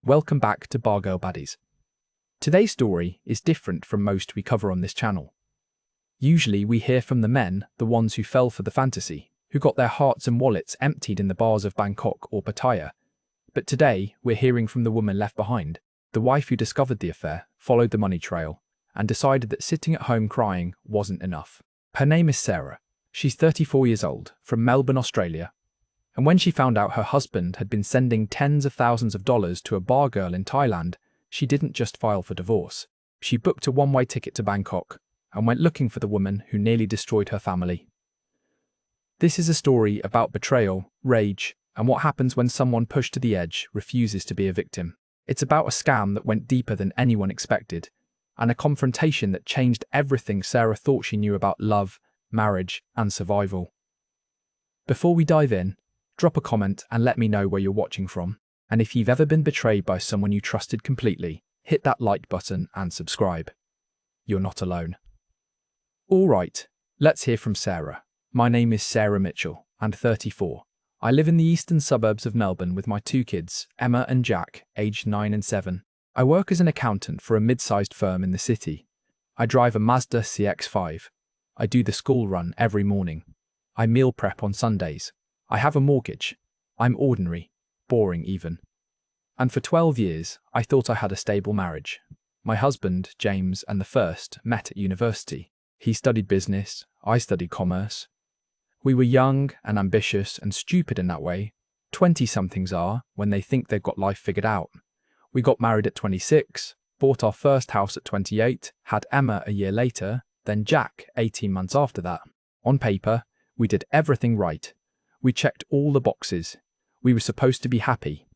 Welcome back to Bargirl Baddies. Today's story is different from most we cover on this channel. Usually we hear from the men, the ones who fell for the fantasy, who got their hearts and wallets emptied in the bars of Bangkok or Pattaya. But today we're hearing from the woman left behind, the wife who discovered the affair, followed the money trail, and decided that sitting at home crying wasn't enough. Her name is Sarah. She's 34 years old, from Melbourne, Australia. And when she found out her husband had been sending tens of thousands of dollars to a bargirl in Thailand, she didn't just file for divorce. She booked a one-way ticket to Bangkok and went looking for the woman who nearly destroyed her family. This is a story about betrayal, rage, and what happens when someone pushed to the edge refuses to be a victim. It's about a scam that went deeper than anyone expected, and a confrontation that changed everything Sarah thought she knew about love, marriage, and survival. Before we dive in, drop a comment and let me know where you're watching from. And if you've ever been betrayed by someone you trusted completely, hit that like button and subscribe. You're not alone. Alright, let's hear from Sarah. My name is Sarah Mitchell, and 34. I live in the eastern suburbs of Melbourne with my two kids, Emma and Jack, aged 9 and 7. I work as an accountant for a mid-sized firm in the city. I drive a Mazda CX-5. I do the school run every morning. I meal prep on Sundays. I have a mortgage. I'm ordinary, boring even. And for 12 years, I thought I had a stable marriage. My husband, James, and the first met at university. He studied business, I studied commerce. We were young and ambitious and stupid in that way. 20-somethings are when they think they've got life figured out. We got married at 26, bought our first house at 28, had Emma a year later, then Jack 18 months after that. On paper, we did everything right. We checked all the boxes. We were supposed to be happy.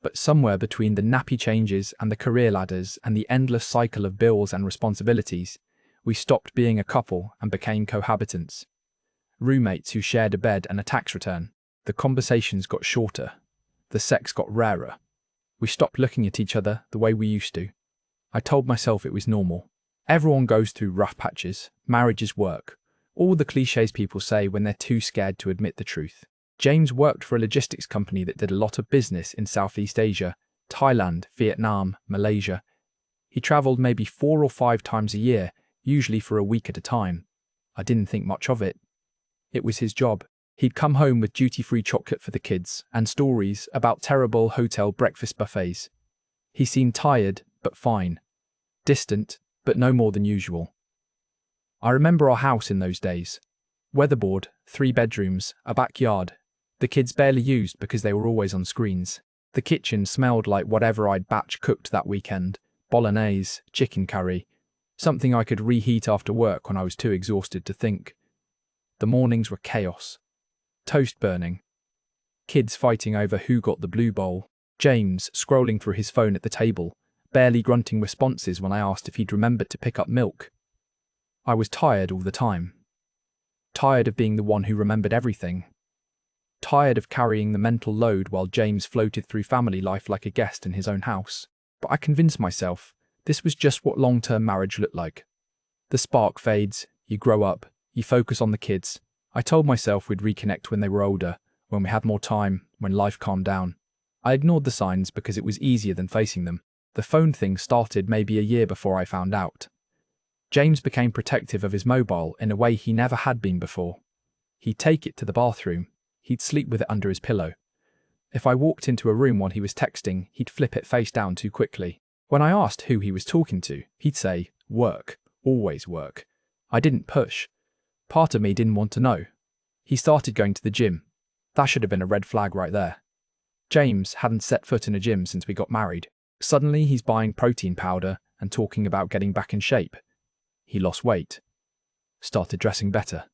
But somewhere between the nappy changes and the career ladders and the endless cycle of bills and responsibilities, we stopped being a couple and became cohabitants. Roommates who shared a bed and a tax return. The conversations got shorter. The sex got rarer. We stopped looking at each other the way we used to. I told myself it was normal. Everyone goes through rough patches. Marriage is work. All the cliches people say when they're too scared to admit the truth. James worked for a logistics company that did a lot of business in Southeast Asia, Thailand, Vietnam, Malaysia. He travelled maybe 4 or 5 times a year, usually for a week at a time. I didn't think much of it. It was his job. He'd come home with duty-free chocolate for the kids and stories about terrible hotel breakfast buffets. He seemed tired, but fine. Distant, but no more than usual. I remember our house in those days. Weatherboard, 3 bedrooms, a backyard. The kids barely used because they were always on screens. The kitchen smelled like whatever I'd batch cooked that weekend. Bolognese, chicken curry. Something I could reheat after work when I was too exhausted to think. The mornings were chaos. Toast burning. Kids fighting over who got the blue bowl. James scrolling through his phone at the table, barely grunting responses when I asked if he'd remembered to pick up milk. I was tired all the time. Tired of being the one who remembered everything. Tired of carrying the mental load while James floated through family life like a guest in his own house. But I convinced myself this was just what long-term marriage looked like. The spark fades, you grow up, you focus on the kids. I told myself we'd reconnect when they were older, when we had more time, when life calmed down. I ignored the signs because it was easier than facing them. The phone thing started maybe a year before I found out. James became protective of his mobile in a way he never had been before. He'd take it to the bathroom. He'd sleep with it under his pillow. If I walked into a room while he was texting, he'd flip it face down too quickly. When I asked who he was talking to, he'd say, work, always work. I didn't push. Part of me didn't want to know. He started going to the gym. That should have been a red flag right there. James hadn't set foot in a gym since we got married. Suddenly he's buying protein powder and talking about getting back in shape. He lost weight. Started dressing better.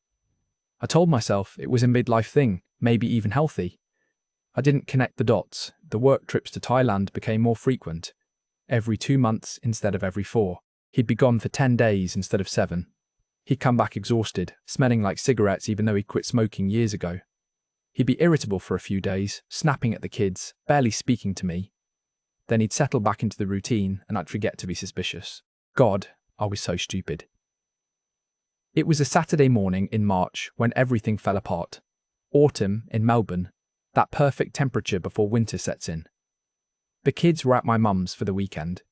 I told myself it was a midlife thing, maybe even healthy. I didn't connect the dots. The work trips to Thailand became more frequent. Every 2 months instead of every 4. He'd be gone for 10 days instead of 7. He'd come back exhausted, smelling like cigarettes even though he'd quit smoking years ago. He'd be irritable for a few days, snapping at the kids, barely speaking to me. Then he'd settle back into the routine and I'd forget to be suspicious. God, I was so stupid. It was a Saturday morning in March when everything fell apart. Autumn in Melbourne, that perfect temperature before winter sets in. The kids were at my mum's for the weekend.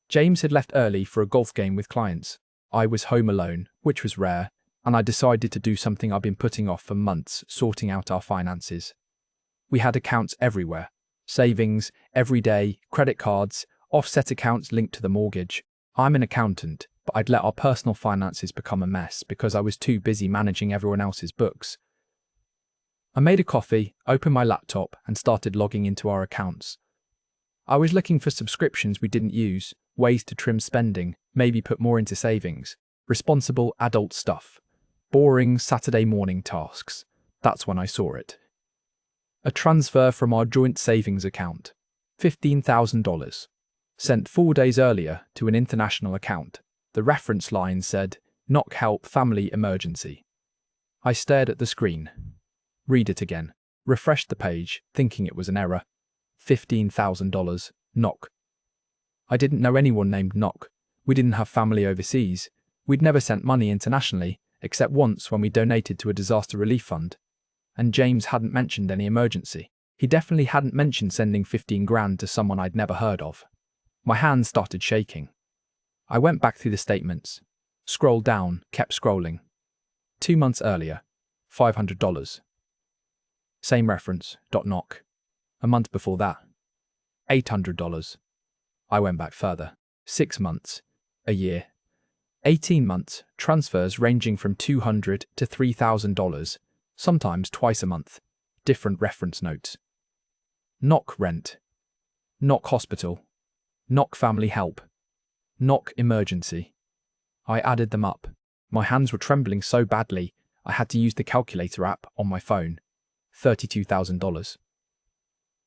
James had left early for a golf game with clients. I was home alone, which was rare, and I decided to do something I've been putting off for months, sorting out our finances. We had accounts everywhere. Savings, everyday, credit cards, offset accounts linked to the mortgage. I'm an accountant, but I'd let our personal finances become a mess because I was too busy managing everyone else's books. I made a coffee, opened my laptop, and started logging into our accounts. I was looking for subscriptions we didn't use, ways to trim spending, maybe put more into savings, responsible adult stuff, boring Saturday morning tasks. That's when I saw it. A transfer from our joint savings account, $15,000, sent 4 days earlier to an international account. The reference line said, "Knock help family emergency." I stared at the screen. Read it again. Refreshed the page, thinking it was an error. $15,000, knock. I didn't know anyone named Knock. We didn't have family overseas. We'd never sent money internationally, except once when we donated to a disaster relief fund. And James hadn't mentioned any emergency. He definitely hadn't mentioned sending 15 grand to someone I'd never heard of. My hands started shaking. I went back through the statements. Scrolled down, kept scrolling. 2 months earlier, $500. Same reference, .knock. A month before that, $800. I went back further. 6 months, a year. 18 months, transfers ranging from $200 to $3,000, sometimes twice a month. Different reference notes. Knock rent. Knock hospital. Knock family help. Knock emergency. I added them up. My hands were trembling so badly, I had to use the calculator app on my phone. $32,000.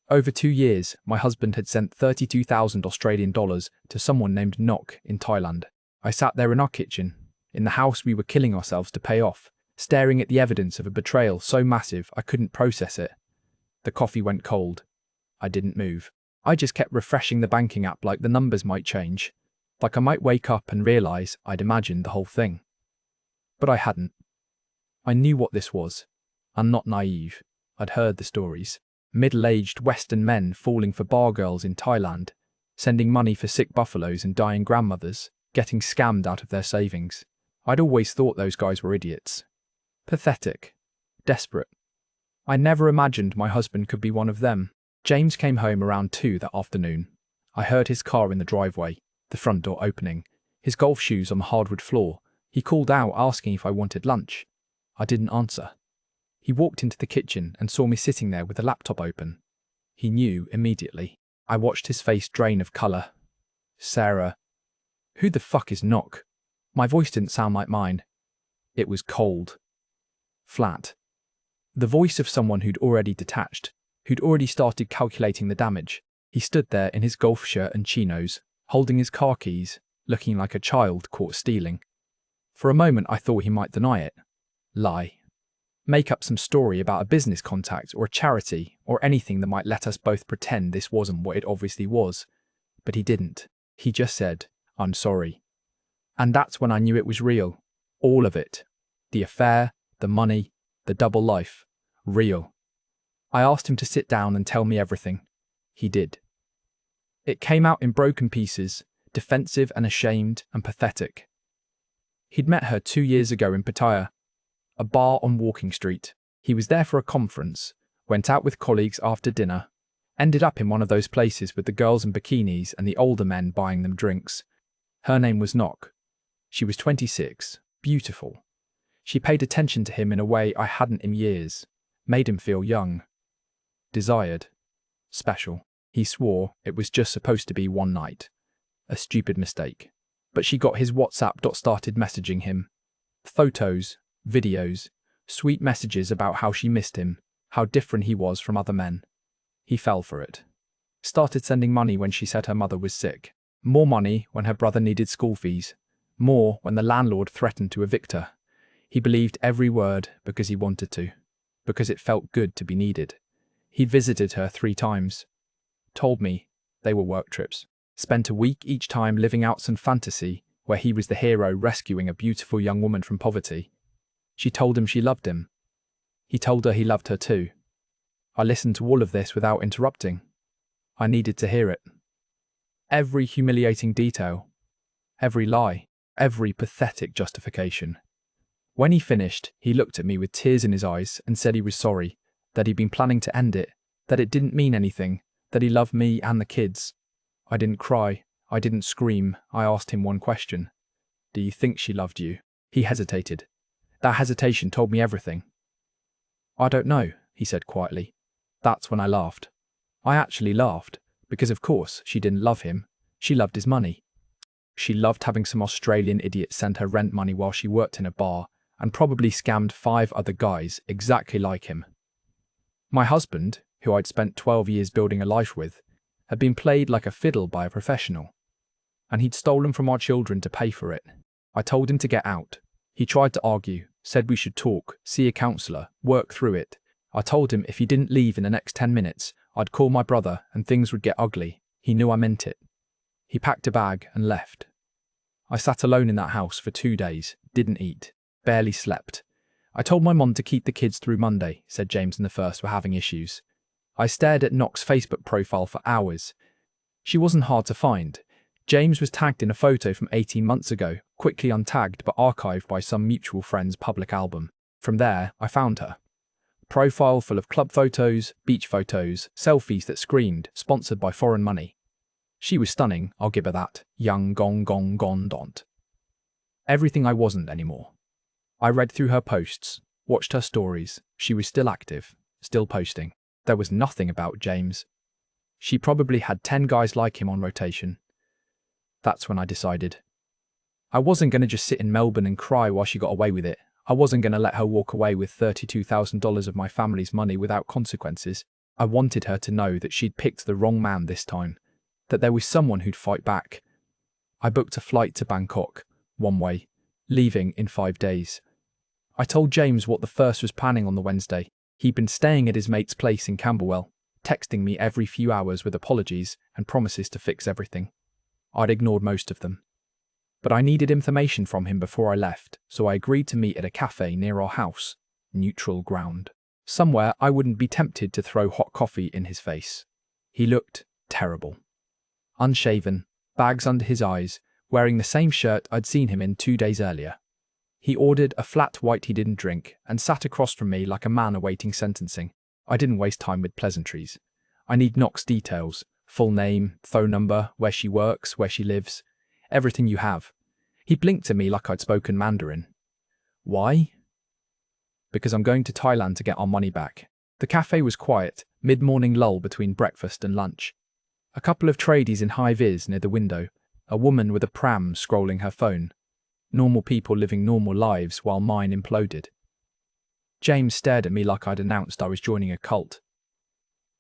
Over 2 years, my husband had sent 32,000 Australian dollars to someone named Knock in Thailand. I sat there in our kitchen, in the house we were killing ourselves to pay off, staring at the evidence of a betrayal so massive I couldn't process it. The coffee went cold. I didn't move. I just kept refreshing the banking app like the numbers might change, like I might wake up and realise I'd imagined the whole thing. But I hadn't. I knew what this was. I'm not naive. I'd heard the stories. Middle-aged Western men falling for bargirls in Thailand, sending money for sick buffaloes and dying grandmothers, getting scammed out of their savings. I'd always thought those guys were idiots. Pathetic. Desperate. I never imagined my husband could be one of them. James came home around 2 that afternoon. I heard his car in the driveway, the front door opening, his golf shoes on the hardwood floor. He called out asking if I wanted lunch. I didn't answer. He walked into the kitchen and saw me sitting there with the laptop open. He knew immediately. I watched his face drain of colour. Sarah. Who the fuck is Knock? My voice didn't sound like mine. It was cold. Flat. The voice of someone who'd already detached, who'd already started calculating the damage. He stood there in his golf shirt and chinos, holding his car keys, looking like a child caught stealing. For a moment I thought he might deny it. Lie. Make up some story about a business contact or a charity or anything that might let us both pretend this wasn't what it obviously was. But he didn't. He just said, "I'm sorry." And that's when I knew it was real. All of it. The affair, the money, the double life. Real. I asked him to sit down and tell me everything. He did. It came out in broken pieces, defensive and ashamed and pathetic. He'd met her 2 years ago in Pattaya, a bar on Walking Street. He was there for a conference, went out with colleagues after dinner, ended up in one of those places with the girls in bikinis and the older men buying them drinks. Her name was Knock. She was 26, beautiful. She paid attention to him in a way I hadn't in years, made him feel young, desired, special. He swore it was just supposed to be one night. A stupid mistake. But she got his WhatsApp. Started messaging him. Photos, videos, sweet messages about how she missed him, how different he was from other men. He fell for it. Started sending money when she said her mother was sick. More money when her brother needed school fees. More when the landlord threatened to evict her. He believed every word because he wanted to. Because it felt good to be needed. He visited her 3 times. Told me they were work trips. Spent a week each time living out some fantasy where he was the hero rescuing a beautiful young woman from poverty. She told him she loved him. He told her he loved her too. I listened to all of this without interrupting. I needed to hear it. Every humiliating detail, every lie, every pathetic justification. When he finished, he looked at me with tears in his eyes and said he was sorry, that he'd been planning to end it, that it didn't mean anything, that he loved me and the kids. I didn't cry. I didn't scream. I asked him one question. Do you think she loved you? He hesitated. That hesitation told me everything. I don't know, he said quietly. That's when I laughed. I actually laughed, because of course she didn't love him. She loved his money. She loved having some Australian idiot send her rent money while she worked in a bar, and probably scammed 5 other guys exactly like him. My husband, who I'd spent 12 years building a life with, had been played like a fiddle by a professional, and he'd stolen from our children to pay for it. I told him to get out. He tried to argue, said we should talk, see a counsellor, work through it. I told him if he didn't leave in the next 10 minutes, I'd call my brother and things would get ugly. He knew I meant it. He packed a bag and left. I sat alone in that house for 2 days, didn't eat, barely slept. I told my mom to keep the kids through Monday, said James and the first were having issues. I stared at Knock's Facebook profile for hours. She wasn't hard to find. James was tagged in a photo from 18 months ago, quickly untagged but archived by some mutual friend's public album. From there, I found her. Profile full of club photos, beach photos, selfies that screamed, sponsored by foreign money. She was stunning, I'll give her that. Young gong gong gong don't. Everything I wasn't anymore. I read through her posts, watched her stories. She was still active, still posting. There was nothing about James. She probably had 10 guys like him on rotation. That's when I decided. I wasn't going to just sit in Melbourne and cry while she got away with it. I wasn't going to let her walk away with $32,000 of my family's money without consequences. I wanted her to know that she'd picked the wrong man this time, that there was someone who'd fight back. I booked a flight to Bangkok, one way, leaving in 5 days. I told James what the first was planning on the Wednesday. He'd been staying at his mate's place in Camberwell, texting me every few hours with apologies and promises to fix everything. I'd ignored most of them. But I needed information from him before I left, so I agreed to meet at a cafe near our house, neutral ground. Somewhere I wouldn't be tempted to throw hot coffee in his face. He looked terrible. Unshaven, bags under his eyes, wearing the same shirt I'd seen him in 2 days earlier. He ordered a flat white he didn't drink and sat across from me like a man awaiting sentencing. I didn't waste time with pleasantries. I need Knock's details, full name, phone number, where she works, where she lives, everything you have. He blinked at me like I'd spoken Mandarin. Why? Because I'm going to Thailand to get our money back. The cafe was quiet, mid-morning lull between breakfast and lunch. A couple of tradies in high-vis near the window, a woman with a pram scrolling her phone. Normal people living normal lives while mine imploded. James stared at me like I'd announced I was joining a cult.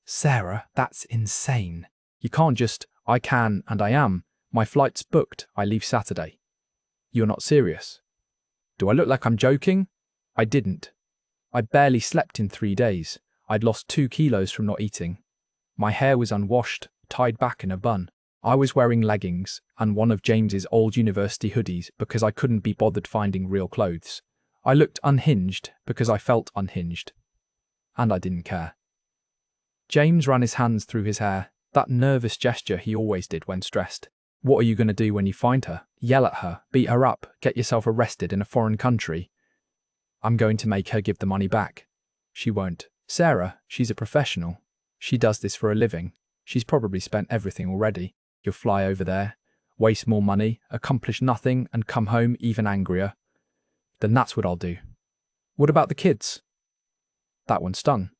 Sarah, that's insane. You can't just, I can and I am. My flight's booked, I leave Saturday. You're not serious. Do I look like I'm joking? I didn't. I barely slept in 3 days. I'd lost 2 kilos from not eating. My hair was unwashed, tied back in a bun. I was wearing leggings and one of James's old university hoodies because I couldn't be bothered finding real clothes. I looked unhinged because I felt unhinged. And I didn't care. James ran his hands through his hair, that nervous gesture he always did when stressed. What are you going to do when you find her? Yell at her, beat her up, get yourself arrested in a foreign country? I'm going to make her give the money back. She won't. Sarah, she's a professional. She does this for a living. She's probably spent everything already. You'll fly over there, waste more money, accomplish nothing, and come home even angrier. Then that's what I'll do. What about the kids? That one stung.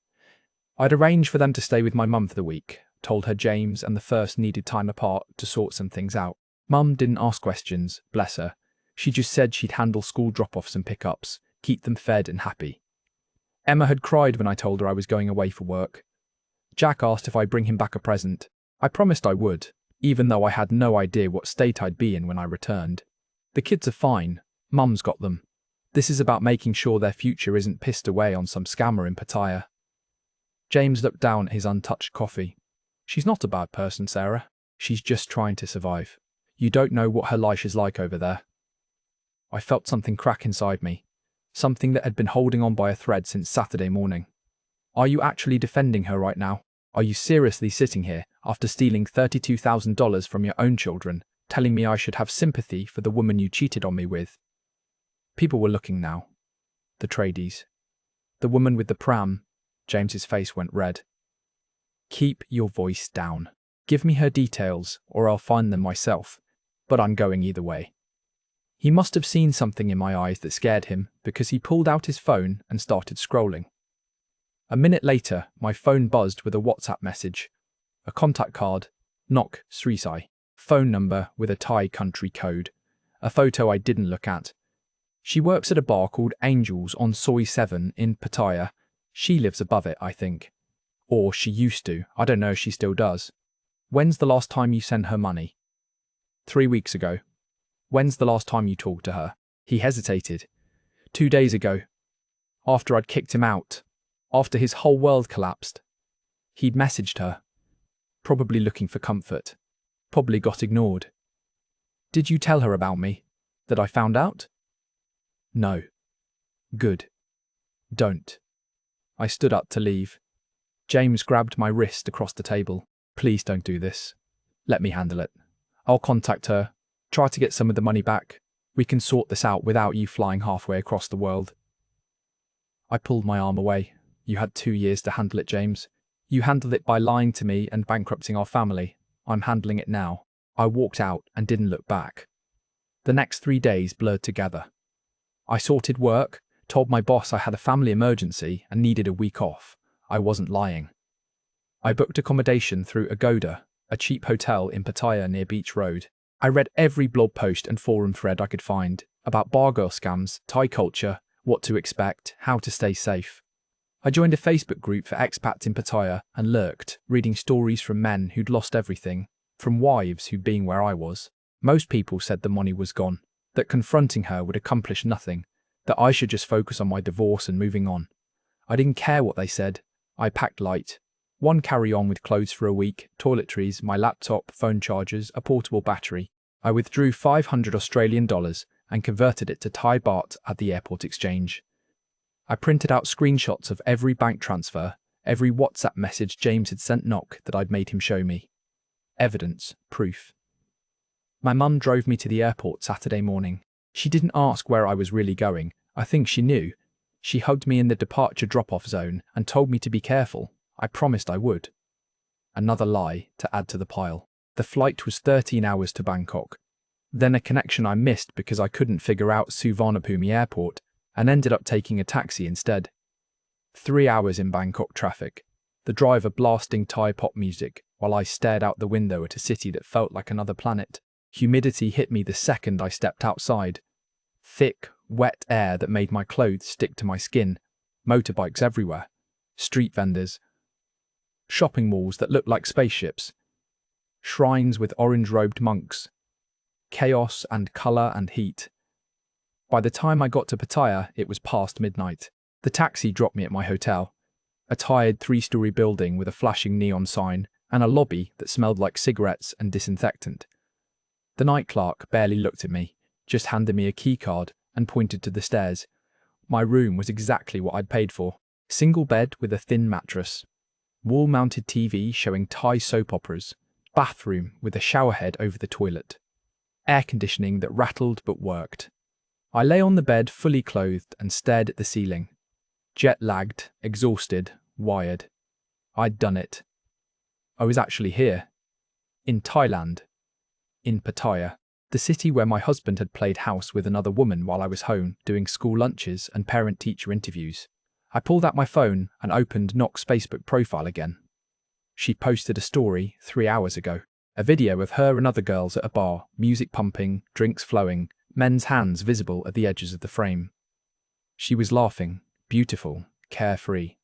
I'd arranged for them to stay with my mum for the week, told her James and the first needed time apart to sort some things out. Mum didn't ask questions, bless her. She just said she'd handle school drop-offs and pick-ups, keep them fed and happy. Emma had cried when I told her I was going away for work. Jack asked if I'd bring him back a present. I promised I would, even though I had no idea what state I'd be in when I returned. The kids are fine. Mum's got them. This is about making sure their future isn't pissed away on some scammer in Pattaya. James looked down at his untouched coffee. She's not a bad person, Sarah. She's just trying to survive. You don't know what her life is like over there. I felt something crack inside me. Something that had been holding on by a thread since Saturday morning. Are you actually defending her right now? Are you seriously sitting here after stealing $32,000 from your own children, telling me I should have sympathy for the woman you cheated on me with? People were looking now. The tradies. The woman with the pram. James's face went red. Keep your voice down. Give me her details, or I'll find them myself. But I'm going either way. He must have seen something in my eyes that scared him, because he pulled out his phone and started scrolling. A minute later, my phone buzzed with a WhatsApp message. A contact card. Nok Srisai. Phone number with a Thai country code. A photo I didn't look at. She works at a bar called Angels on Soi 7 in Pattaya. She lives above it, I think. Or she used to. I don't know if she still does. When's the last time you sent her money? 3 weeks ago. When's the last time you talked to her? He hesitated. 2 days ago. After I'd kicked him out. After his whole world collapsed. He'd messaged her. Probably looking for comfort. Probably got ignored. Did you tell her about me? That I found out? No. Good. Don't. I stood up to leave. James grabbed my wrist across the table. Please don't do this. Let me handle it. I'll contact her. Try to get some of the money back. We can sort this out without you flying halfway across the world. I pulled my arm away. You had 2 years to handle it, James. You handled it by lying to me and bankrupting our family. I'm handling it now. I walked out and didn't look back. The next 3 days blurred together. I sorted work, told my boss I had a family emergency and needed a week off. I wasn't lying. I booked accommodation through Agoda, a cheap hotel in Pattaya near Beach Road. I read every blog post and forum thread I could find about Bargirl scams, Thai culture, what to expect, how to stay safe. I joined a Facebook group for expats in Pattaya and lurked, reading stories from men who'd lost everything, from wives who'd been where I was. Most people said the money was gone, that confronting her would accomplish nothing, that I should just focus on my divorce and moving on. I didn't care what they said. I packed light. 1 carry-on with clothes for a week, toiletries, my laptop, phone chargers, a portable battery. I withdrew $500 and converted it to Thai baht at the airport exchange. I printed out screenshots of every bank transfer, every WhatsApp message James had sent Nok that I'd made him show me. Evidence, proof. My mum drove me to the airport Saturday morning. She didn't ask where I was really going. I think she knew. She hugged me in the departure drop-off zone and told me to be careful. I promised I would. Another lie to add to the pile. The flight was 13 hours to Bangkok. Then a connection I missed because I couldn't figure out Suvarnabhumi Airport and ended up taking a taxi instead. 3 hours in Bangkok traffic. The driver blasting Thai pop music while I stared out the window at a city that felt like another planet. Humidity hit me the second I stepped outside. Thick, wet air that made my clothes stick to my skin. Motorbikes everywhere. Street vendors. Shopping malls that looked like spaceships. Shrines with orange-robed monks. Chaos and colour and heat. By the time I got to Pattaya, it was past midnight. The taxi dropped me at my hotel. A tired 3-story building with a flashing neon sign and a lobby that smelled like cigarettes and disinfectant. The night clerk barely looked at me, just handed me a key card and pointed to the stairs. My room was exactly what I'd paid for. Single bed with a thin mattress. Wall-mounted TV showing Thai soap operas. Bathroom with a showerhead over the toilet. Air conditioning that rattled but worked. I lay on the bed fully clothed and stared at the ceiling. Jet-lagged, exhausted, wired. I'd done it. I was actually here. In Thailand. In Pattaya. The city where my husband had played house with another woman while I was home doing school lunches and parent-teacher interviews. I pulled out my phone and opened Nok's Facebook profile again. She posted a story 3 hours ago. A video of her and other girls at a bar, music pumping, drinks flowing, men's hands visible at the edges of the frame. She was laughing, beautiful, carefree.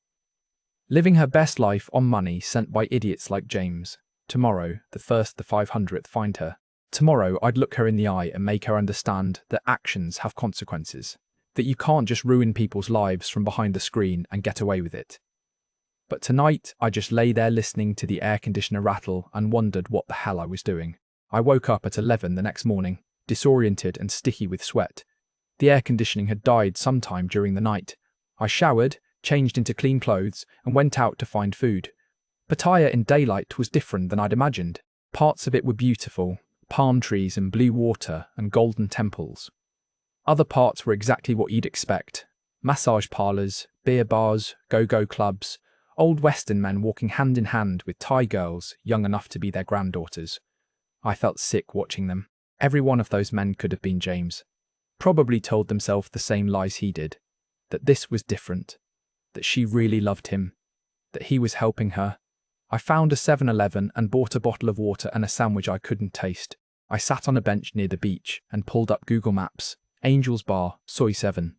Living her best life on money sent by idiots like James. Tomorrow, the 500th find her. Tomorrow, I'd look her in the eye and make her understand that actions have consequences. That you can't just ruin people's lives from behind the screen and get away with it. But tonight, I just lay there listening to the air conditioner rattle and wondered what the hell I was doing. I woke up at 11 the next morning, disoriented and sticky with sweat. The air conditioning had died sometime during the night. I showered, changed into clean clothes, and went out to find food. Pattaya in daylight was different than I'd imagined. Parts of it were beautiful, palm trees and blue water and golden temples. Other parts were exactly what you'd expect. Massage parlours, beer bars, go-go clubs, old Western men walking hand in hand with Thai girls young enough to be their granddaughters. I felt sick watching them. Every one of those men could have been James. Probably told themselves the same lies he did. That this was different. That she really loved him. That he was helping her. I found a 7-Eleven and bought a bottle of water and a sandwich I couldn't taste. I sat on a bench near the beach and pulled up Google Maps. Angel's Bar, Soy 7.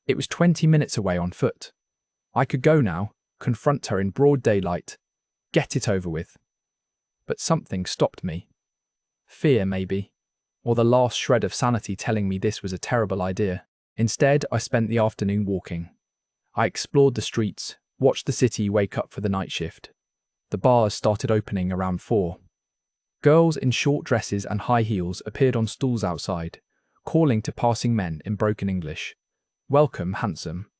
It was 20 minutes away on foot. I could go now, confront her in broad daylight, get it over with. But something stopped me. Fear, maybe, or the last shred of sanity telling me this was a terrible idea. Instead, I spent the afternoon walking. I explored the streets, watched the city wake up for the night shift. The bars started opening around 4. Girls in short dresses and high heels appeared on stools outside, calling to passing men in broken English. "Welcome, handsome.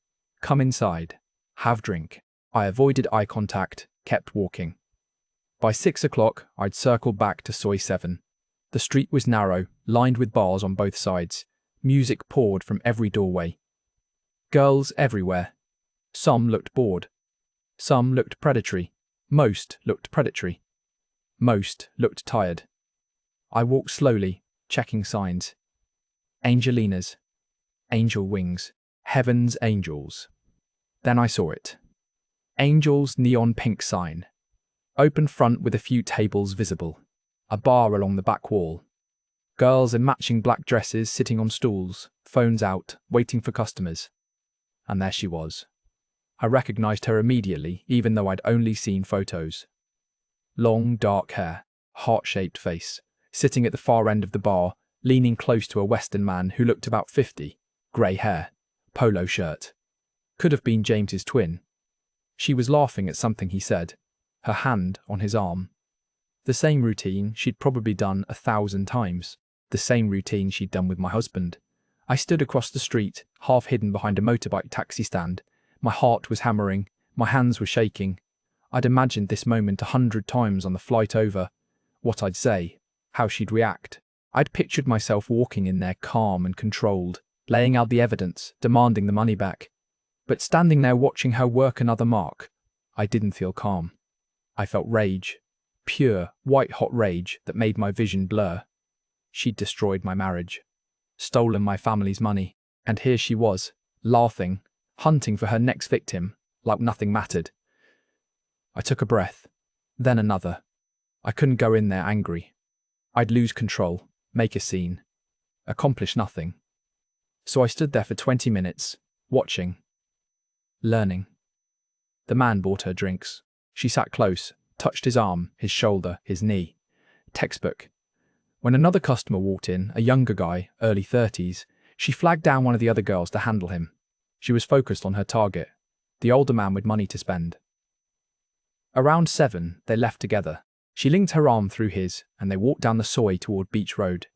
Come inside. Have drink." I avoided eye contact, kept walking. By 6 o'clock, I'd circled back to Soy 7. The street was narrow, lined with bars on both sides. Music poured from every doorway. Girls everywhere. Some looked bored. Some looked predatory. Most looked predatory. Most looked tired. I walked slowly, checking signs. Angelinas. Angel wings. Heaven's angels. Then I saw it. Angel's neon pink sign. Open front with a few tables visible. A bar along the back wall. Girls in matching black dresses sitting on stools, phones out, waiting for customers. And there she was. I recognized her immediately, even though I'd only seen photos. Long, dark hair, heart-shaped face, sitting at the far end of the bar, leaning close to a Western man who looked about 50, grey hair, polo shirt. Could have been James's twin. She was laughing at something he said, her hand on his arm. The same routine she'd probably done 1,000 times. The same routine she'd done with my husband. I stood across the street, half hidden behind a motorbike taxi stand. My heart was hammering, my hands were shaking. I'd imagined this moment 100 times on the flight over. What I'd say, how she'd react. I'd pictured myself walking in there calm and controlled, laying out the evidence, demanding the money back. But standing there watching her work another mark, I didn't feel calm. I felt rage. Pure, white-hot rage that made my vision blur. She'd destroyed my marriage, stolen my family's money, and here she was, laughing, hunting for her next victim, like nothing mattered. I took a breath, then another. I couldn't go in there angry. I'd lose control, make a scene, accomplish nothing. So I stood there for 20 minutes, watching, learning. The man bought her drinks. She sat close, touched his arm, his shoulder, his knee. Textbook. When another customer walked in, a younger guy, early 30s, she flagged down one of the other girls to handle him. She was focused on her target, the older man with money to spend. Around 7, they left together. She linked her arm through his, and they walked down the Soy toward Beach Road.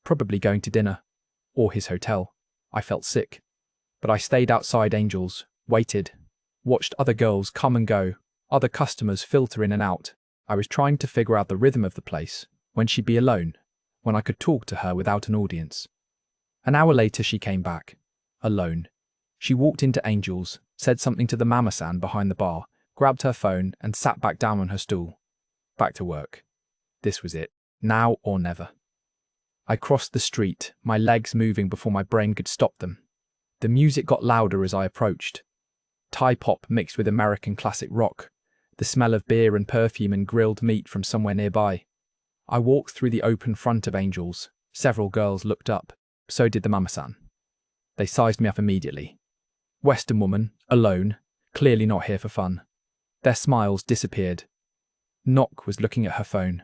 Probably going to dinner, or his hotel. I felt sick. But I stayed outside Angel's, waited, watched other girls come and go, other customers filter in and out. I was trying to figure out the rhythm of the place, when she'd be alone, when I could talk to her without an audience. An hour later she came back, alone. She walked into Angel's, said something to the mama-san behind the bar, grabbed her phone and sat back down on her stool. Back to work. This was it, now or never. I crossed the street, my legs moving before my brain could stop them. The music got louder as I approached. Thai pop mixed with American classic rock, the smell of beer and perfume and grilled meat from somewhere nearby. I walked through the open front of Angel's. Several girls looked up. So did the mama-san. They sized me up immediately. Western woman, alone, clearly not here for fun. Their smiles disappeared. Nok was looking at her phone.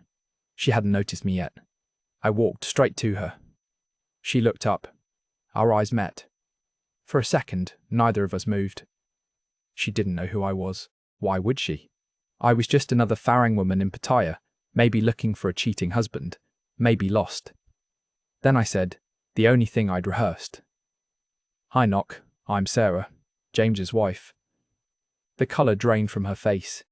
She hadn't noticed me yet. I walked straight to her. She looked up. Our eyes met. For a second, neither of us moved. She didn't know who I was. Why would she? I was just another Farang woman in Pattaya, maybe looking for a cheating husband, maybe lost. Then I said, the only thing I'd rehearsed. Hi Nok, I'm Sarah, James's wife. The colour drained from her face.